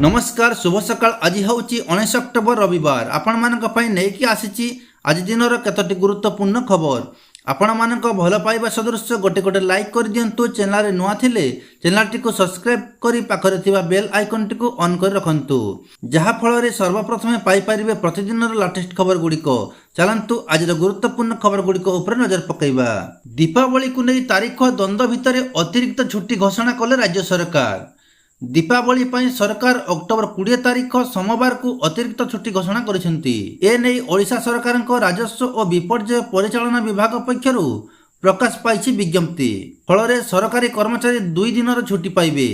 नमस्कार शुभ सकाळ। आज हूँ 19 अक्टोबर रविवार। आपण मानक पई नेकी आसीची आज दिनर केतोटी गुरुत्वपूर्ण खबर। आपण मानक भल पाइबा सदृश गोटे गोटे लाइक कर दियंतु। चैनल नुआ थिले चैनल टी को सब्सक्राइब करी पाखरे थिबा बेल आइकन टी को ऑन कर रखंतु, जहा फल रे सर्वप्रथमे पाई परिबे प्रतिदिन लेटेस्ट खबर गुड़िक। चलंतु आज गुरुत्वपूर्ण खबर गुड़िक उपर नजर पकईबा। दीपावली को नहीं तारीख द्वंद्व भितर अतिरिक्त छुट्टी घोषणा कले राज्य सरकार। दीपावली पर सरकार अक्टोबर 20 तारीख सोमवार को अतिरिक्त छुट्टी घोषणा करिसेंती। ए नै ओडिशा सरकार राजस्व और विपर्यय परिचालना विभाग पक्षर प्रकाश पाई विज्ञप्ति। फल सरकारी कर्मचारी 2 दिन छुट्टी पाइबे।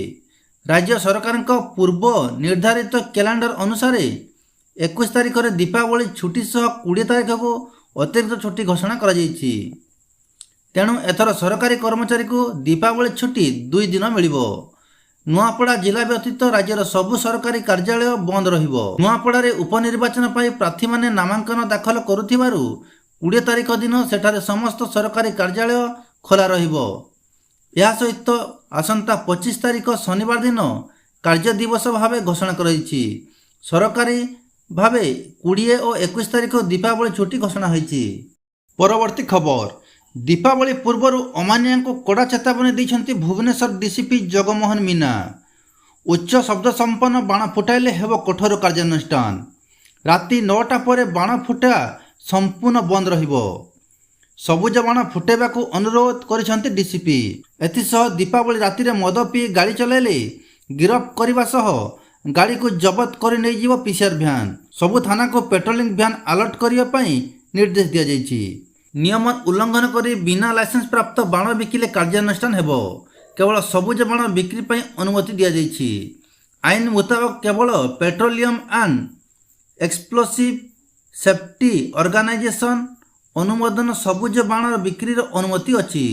राज्य सरकार पूर्व निर्धारित कैलेंडर अनुसार 21 तारीख में दीपावली छुट्टी सह 20 तारीख को अतिरिक्त छुट्टी घोषणा करा जायछि। तेणु एथर सरकारी कर्मचारी को दीपावली छुट्टी 2 दिन मिलिबो। नुआपड़ा जिला व्यतीत राज्यर सबु सरकारी कार्यालय बंद रहिबो। नुआपड़ा रे उपनिर्वाचन पाई प्रार्थी माने नामांकन दाखल करुथिबारु 20 तारीख दिन सेठारे समस्त सरकारी कार्यालय खोला रहिबो। या सहित आसंता 25 तारीख शनिवार दिन कार्य दिवस भावे घोषणा कराइछि। सरकारी भावे 20 और 21 तारीख दीपावली छुट्टी घोषणा होइछि। परवर्ती खबर। दीपावली पूर्वर अमानिया को कड़ा चेतावनी देइछन्ति भुवनेश्वर डीसीपी जगमोहन मीना। उच्च शब्द संपन्न बाण फुटाइले हेब कठोर कार्यानुष्ठान। राति 9टा पर बाण फुटा संपूर्ण बंद रहिबो। सबुज बाण फुटाइबाकू अनुरोध करिसन्ति डीसीपी। एथिसह दीपावली राति रे मद पी गाड़ी चलाइले गिरफ करने सह गाड़ी को जबत कर नहीं जीव पीसीआर भ्यान। सबु थाना को पेट्रोलिंग भ्यान अलर्ट करने पाई निर्देश दिया जाइछि। नियम उल्लंघन करी बिना लाइसेंस प्राप्त बाण बिकिले कार्यानुष्ठान हेबो। केवल सबुज बाण बिक्री पाई अनुमति दिया जाइछि। आईन मुताबक केवल petroleum and explosive safety organisation अनुमोदन सबुज बाण बिक्री अनुमति अछि।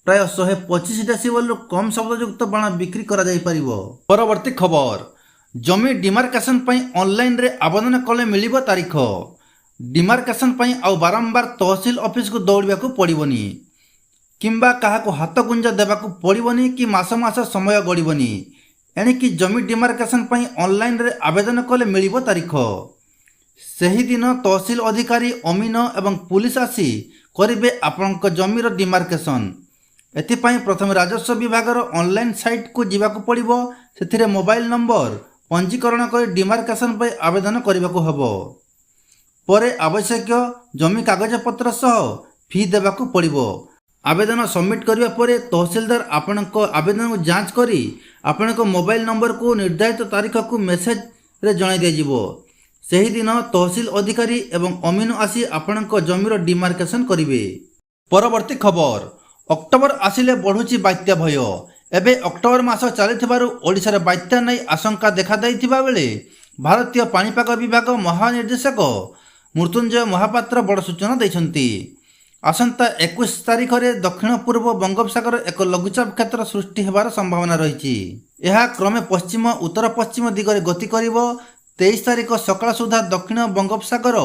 प्राय 125 डेसिबल कम शब्दयुक्त बाण बिक्री करा जाई परिबो। परवर्ती खबर। जमी डिमार्केशन पाई ऑनलाइन रे आवेदन कले मिलिबो तारीख। डिमार्केशन पाई आउ बारंबार तहसील ऑफिस को दौड़िया को पड़ोनी किंबा काहाको हाथ गुंजा देवाक पड़ोनी कि मास मास समय गड़बनी। एणिकी जमी डिमार्केशन पाई ऑनलाइन रे आवेदन कले मिलिबो तारीख। सही दिन तहसील अधिकारी अमीन एवं पुलिस आसी करिबे आपनक जमीर डिमार्केशन। एथिपाई प्रथम राजस्व विभागर ऑनलाइन साइट को जीवाक पड़िबो। सेथिरे मोबाइल नंबर पंजीकरण कर डिमार्केशन पाई आवेदन करिबाको हबो। परे आवश्यक जमी कागज पत्र सह फी देवाकू पड़िबो। आवेदन सबमिट करिबा परे तहसीलदार आपनक आवेदन को जांच करी आपनक मोबाइल नंबर को निर्धारित तारीख को मेसेज रे जणाई दिजिबो। सही दिन तहसील अधिकारी एवं अमीन आसी आपनक जमीर डिमार्केशन करिवे। परवर्ती खबर। अक्टोबर आसिले बढ़ुची बात्या भय। एबे अक्टोबर मास चलिथिबारु ओडिशा रे बात्या नै आशंका देखा दैथिबा बेले भारतीय पाणीपाग विभाग महानिर्देशक मृत्युंजय महापात्र बड़ सूचना देइछन्ति। आसंता 21 तारीख रे दक्षिण पूर्व बंगोपसागर एक लघुचाप क्षेत्र सृष्टि हेबार संभावना रहिछि। यह क्रमे पश्चिम उत्तर पश्चिम दिगरे गति करिवो। 23 तारीख सकाळ सुधा दक्षिण बंगोपसागर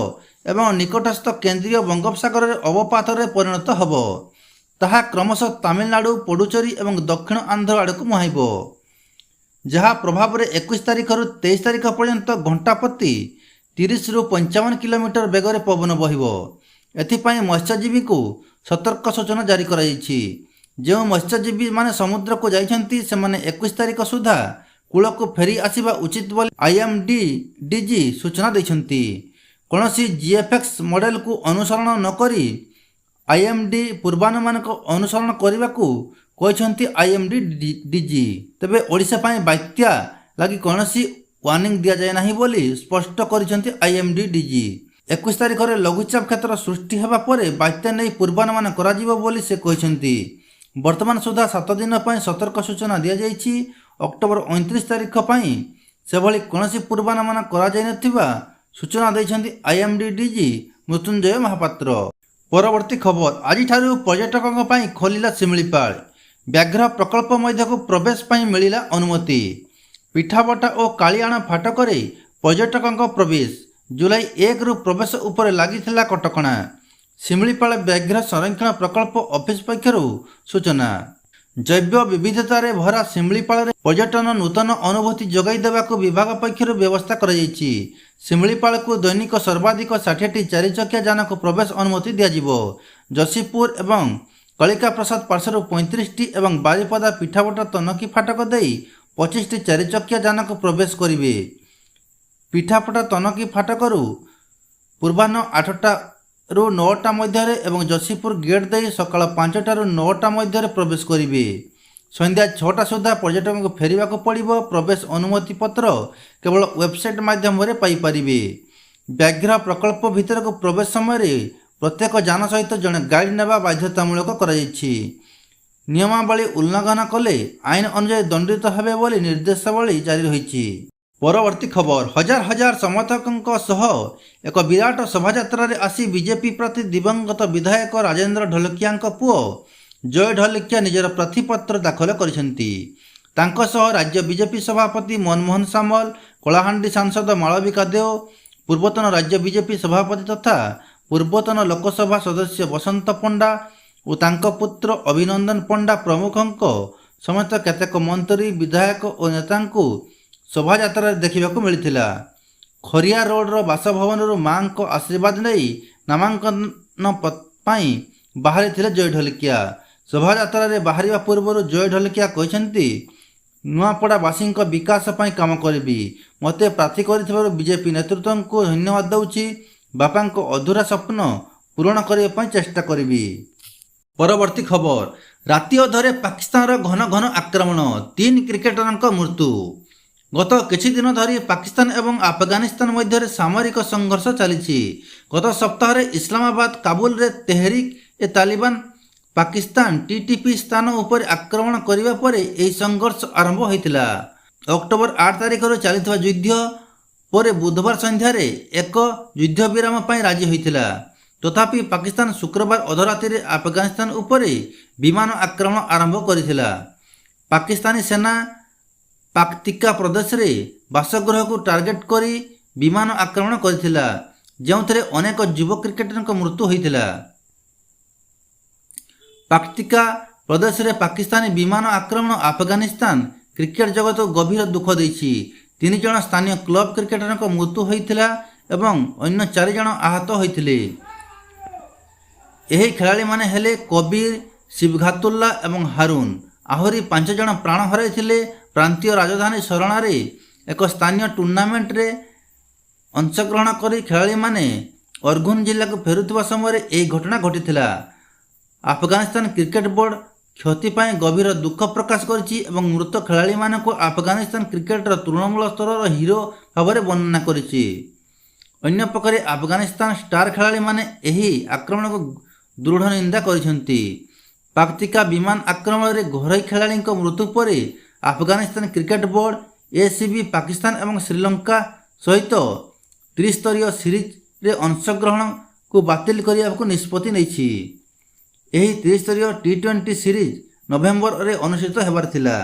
एवं निकटस्थ केंद्रीय बंगोपसागर अवपात रे परिणत हबो। ताहा क्रमशः तमिलनाडु पुडुचेरी एवं दक्षिण आंध्र आड़ को मुहाइबो। जहा प्रभाव रे 21 तारीख रु 23 तारीख पर्यंत घंटा प्रति 30 रु 55 किलोमीटर बेगरे पवन बहिबो। एथिपाई मत्स्यजीवी को सतर्क सूचना जारी कराइछि। जो मत्स्यजीवी माने समुद्र को जाइछन्ति सेमाने 21 तारीख सुधा कूल को फेरी आसिबा उचित बोली आईएमडीजी सूचना दैछन्ति। कोनोसी जीएफएक्स मॉडल को अनुसरण न करी आईएमडी पूर्वानुमान को अनुसरण करने को कहते आईएमडीजी। तेबे ओडिशा पाई बात्या लगी कौनसी वार्निंग दिया जाए नहीं बोली स्पष्ट करिसेंति आईएमडीजी। 21 तारीख रे लघुचाप क्षेत्र सृष्टि हेबा परे बात्या नहीं पूर्वानुमान करा जिवो बोली से कहते। वर्तमान सुधा 7 दिन पाई सतर्क सूचना दिया जाइछि। अक्टोबर 29 तारीख पाई से भली कौनसी पूर्वानुमान करा जाय नथिबा सूचना दैछन्ति आईएमडीजी मृत्युंजय महापात्र। परवर्ती खबर। आज ठारू पर्यटकों पाई खोलिला शिमिलीपाल। व्याघ्र प्रकल्प मध्य को प्रवेश पाई मिलिला अनुमति। पिठाबटा और कालियाण फाटकरे पर्यटकों प्रवेश। जुलाई 1 रु प्रवेश उपर लागिथिला कटकणा। शिमिलीपाल व्याघ्र संरक्षण प्रकल्प ऑफिस पक्षरु सूचना। ଜୈବ ବିବିଧତାରେ ଭରା ଶିମିଳିପାଳରେ ପର୍ଯ୍ୟଟନ ନୂତନ ଅନୁଭୂତି ଯୋଗାଇ ଦେବାକୁ ବିଭାଗ ପକ୍ଷରୁ ବ୍ୟବସ୍ଥା କରାଯାଇଛି। ଶିମିଳିପାଳକୁ ଦୈନିକ ସର୍ବାଧିକ 60ଟି ଚାରିଚକିଆ ଯାନକୁ ପ୍ରବେଶ ଅନୁମତି ଦିଆଯିବ। ଯଶୀପୁର ଏବଂ କଳିକା ପ୍ରସାଦ ପାର୍ଶ୍ୱରୁ 35ଟି ଏବଂ ବାରିପଦା ପିଠାବଟା ତନଖି ଫାଟକ ଦେଇ 25ଟି ଚାରିଚକିଆ ଯାନକୁ ପ୍ରବେଶ କରିବେ। ପିଠାପଟା ତନଖି ଫାଟକରୁ ପୂର୍ବାହ୍ନ 8ଟାରୁ 9ଟା ମଧ୍ୟରେ ଏବଂ ଯଶୀପୁର ଗେଟ୍ ଦେଇ ସକାଳ 5ଟାରୁ 9ଟା ମଧ୍ୟରେ ପ୍ରବେଶ କରିବେ। ସନ୍ଧ୍ୟା 6ଟା ସୁଦ୍ଧା ପର୍ଯ୍ୟଟକଙ୍କୁ ଫେରିବାକୁ ପଡ଼ିବ। ପ୍ରବେଶ ଅନୁମତି ପତ୍ର କେବଳ ୱେବସାଇଟ୍ ମାଧ୍ୟମରେ ପାଇପାରିବେ। ବ୍ୟାଘ୍ର ପ୍ରକଳ୍ପ ଭିତରକୁ ପ୍ରବେଶ ସମୟରେ ପ୍ରତ୍ୟେକ ଯାନ ସହିତ ଜଣେ ଗାଇଡ୍ ନେବା ବାଧ୍ୟତାମୂଳକ କରାଯାଇଛି। ନିୟମାବଳୀ ଉଲ୍ଲଂଘନ କଲେ ଆଇନ ଅନୁଯାୟୀ ଦଣ୍ଡିତ ହେବେ ବୋଲି ନିର୍ଦ୍ଦେଶାବଳୀ ଜାରି ରହିଛି। ପରବର୍ତ୍ତୀ ଖବର, ହଜାର ହଜାର ସମର୍ଥକଙ୍କ ସହ ଏକ ବିରାଟ ଶୋଭାଯାତ୍ରାରେ ଆସି ବିଜେପି ପ୍ରାର୍ଥୀ ଦିବଂଗତ ବିଧାୟକ ରାଜେନ୍ଦ୍ର ଢୋଲକିଆଙ୍କ ପୁଅ ଜୟ ଢୋଲକିଆ ନିଜର ପ୍ରାର୍ଥୀପତ୍ର ଦାଖଲ କରିଛନ୍ତି। ତାଙ୍କ ସହ ରାଜ୍ୟ ବିଜେପି ସଭାପତି ମନମୋହନ ସାମଲ, କଳାହାଣ୍ଡି ସାଂସଦ ମାଳବିକା ଦେଓ, ପୂର୍ବତନ ରାଜ୍ୟ ବିଜେପି ସଭାପତି ତଥା ପୂର୍ବତନ ଲୋକସଭା ସଦସ୍ୟ ବସନ୍ତ ପଣ୍ଡା ଓ ତାଙ୍କ ପୁତ୍ର ଅଭିନନ୍ଦନ ପଣ୍ଡା ପ୍ରମୁଖଙ୍କ ସମେତ କେତେକ ମନ୍ତ୍ରୀ, ବିଧାୟକ ଓ ନେତାଙ୍କୁ ଶୋଭାଯାତ୍ରାରେ ଦେଖିବାକୁ ମିଳିଥିଲା। ଖରିଆ ରୋଡର ବାସଭବନରୁ ମାଙ୍କ ଆଶୀର୍ବାଦ ନେଇ ନାମାଙ୍କନ ପାଇଁ ବାହାରିଥିଲେ ଜୟ ଢୋଲକିଆ। ଶୋଭାଯାତ୍ରାରେ ବାହାରିବା ପୂର୍ବରୁ ଜୟ ଢୋଲକିଆ କହିଛନ୍ତି, ନୂଆପଡ଼ାବାସୀଙ୍କ ବିକାଶ ପାଇଁ କାମ କରିବି। ମୋତେ ପ୍ରାର୍ଥୀ କରିଥିବାରୁ ବିଜେପି ନେତୃତ୍ୱଙ୍କୁ ଧନ୍ୟବାଦ ଦେଉଛି। ବାପାଙ୍କ ଅଧୁରା ସ୍ୱପ୍ନ ପୂରଣ କରିବା ପାଇଁ ଚେଷ୍ଟା କରିବି। ପରବର୍ତ୍ତୀ ଖବର, ରାତି ଅଧରେ ପାକିସ୍ତାନର ଘନ ଘନ ଆକ୍ରମଣ, 3 କ୍ରିକେଟରଙ୍କ ମୃତ୍ୟୁ। ଗତ କିଛି ଦିନ ଧରି ପାକିସ୍ତାନ ଏବଂ ଆଫଗାନିସ୍ତାନ ମଧ୍ୟରେ ସାମରିକ ସଂଘର୍ଷ ଚାଲିଛି। ଗତ ସପ୍ତାହରେ ଇସଲାମାବାଦ କାବୁଲରେ ତେହରିକ ଏ ତାଲିବାନ ପାକିସ୍ତାନ TTP ସ୍ଥାନ ଉପରେ ଆକ୍ରମଣ କରିବା ପରେ ଏହି ସଂଘର୍ଷ ଆରମ୍ଭ ହୋଇଥିଲା। ଅକ୍ଟୋବର 8 ତାରିଖରୁ ଚାଲିଥିବା ଯୁଦ୍ଧ ପରେ ବୁଧବାର ସନ୍ଧ୍ୟାରେ ଏକ ଯୁଦ୍ଧ ବିରାମ ପାଇଁ ରାଜି ହୋଇଥିଲା। ତଥାପି ପାକିସ୍ତାନ ଶୁକ୍ରବାର ଅଧରାତିରେ ଆଫଗାନିସ୍ତାନ ଉପରେ ବିମାନ ଆକ୍ରମଣ ଆରମ୍ଭ କରିଥିଲା। ପାକିସ୍ତାନୀ ସେନା ପାକ୍ତିକା ପ୍ରଦେଶରେ ବାସଗୃହକୁ ଟାର୍ଗେଟ କରି ବିମାନ ଆକ୍ରମଣ କରିଥିଲା, ଯେଉଁଥିରେ ଅନେକ ଯୁବ କ୍ରିକେଟରଙ୍କ ମୃତ୍ୟୁ ହୋଇଥିଲା। ପାକ୍ତିକା ପ୍ରଦେଶରେ ପାକିସ୍ତାନୀ ବିମାନ ଆକ୍ରମଣ ଆଫଗାନିସ୍ତାନ କ୍ରିକେଟ ଜଗତକୁ ଗଭୀର ଦୁଃଖ ଦେଇଛି। 3 ଜଣ ସ୍ଥାନୀୟ କ୍ଲବ କ୍ରିକେଟରଙ୍କ ମୃତ୍ୟୁ ହୋଇଥିଲା ଏବଂ ଅନ୍ୟ 4 ଜଣ ଆହତ ହୋଇଥିଲେ। ଏହି ଖେଳାଳିମାନେ ହେଲେ କବିର, ସିବଘାତୁଲ୍ଲା ଏବଂ ହାରୁନ। ଆହୁରି 5 ଜଣ ପ୍ରାଣ ହରାଇଥିଲେ। ପ୍ରାନ୍ତୀୟ ରାଜଧାନୀ ସରଣାରେ ଏକ ସ୍ଥାନୀୟ ଟୁର୍ଣ୍ଣାମେଣ୍ଟରେ ଅଂଶଗ୍ରହଣ କରି ଖେଳାଳିମାନେ ଅରଗୁନ ଜିଲ୍ଲାକୁ ଫେରୁଥିବା ସମୟରେ ଏହି ଘଟଣା ଘଟିଥିଲା। ଆଫଗାନିସ୍ତାନ କ୍ରିକେଟ ବୋର୍ଡ କ୍ଷତି ପାଇଁ ଗଭୀର ଦୁଃଖ ପ୍ରକାଶ କରିଛି ଏବଂ ମୃତ ଖେଳାଳିମାନଙ୍କୁ ଆଫଗାନିସ୍ତାନ କ୍ରିକେଟର ତୃଣମୂଳ ସ୍ତରର ହିରୋ ଭାବରେ ବର୍ଣ୍ଣନା କରିଛି। ଅନ୍ୟପକ୍ଷରେ ଆଫଗାନିସ୍ତାନ ଷ୍ଟାର ଖେଳାଳିମାନେ ଏହି ଆକ୍ରମଣକୁ ଦୃଢ଼ ନିନ୍ଦା କରିଛନ୍ତି। ପାକ୍ତିକା ବିମାନ ଆକ୍ରମଣରେ ଘରୋଇ ଖେଳାଳିଙ୍କ ମୃତ୍ୟୁ ପରେ Afghanistan cricket board ACB Pakistan ଏବଂ ଶ୍ରୀଲଙ୍କା ସହିତ ତ୍ରିସ୍ତରୀୟ ସିରିଜରେ ଅଂଶଗ୍ରହଣକୁ ବାତିଲ କରିବାକୁ ନିଷ୍ପତ୍ତି ନେଇଛି। ଏହି ତ୍ରିସ୍ତରୀୟ T20 ସିରିଜ ନଭେମ୍ବରରେ ଅନୁଷ୍ଠିତ ହେବାର ଥିଲା।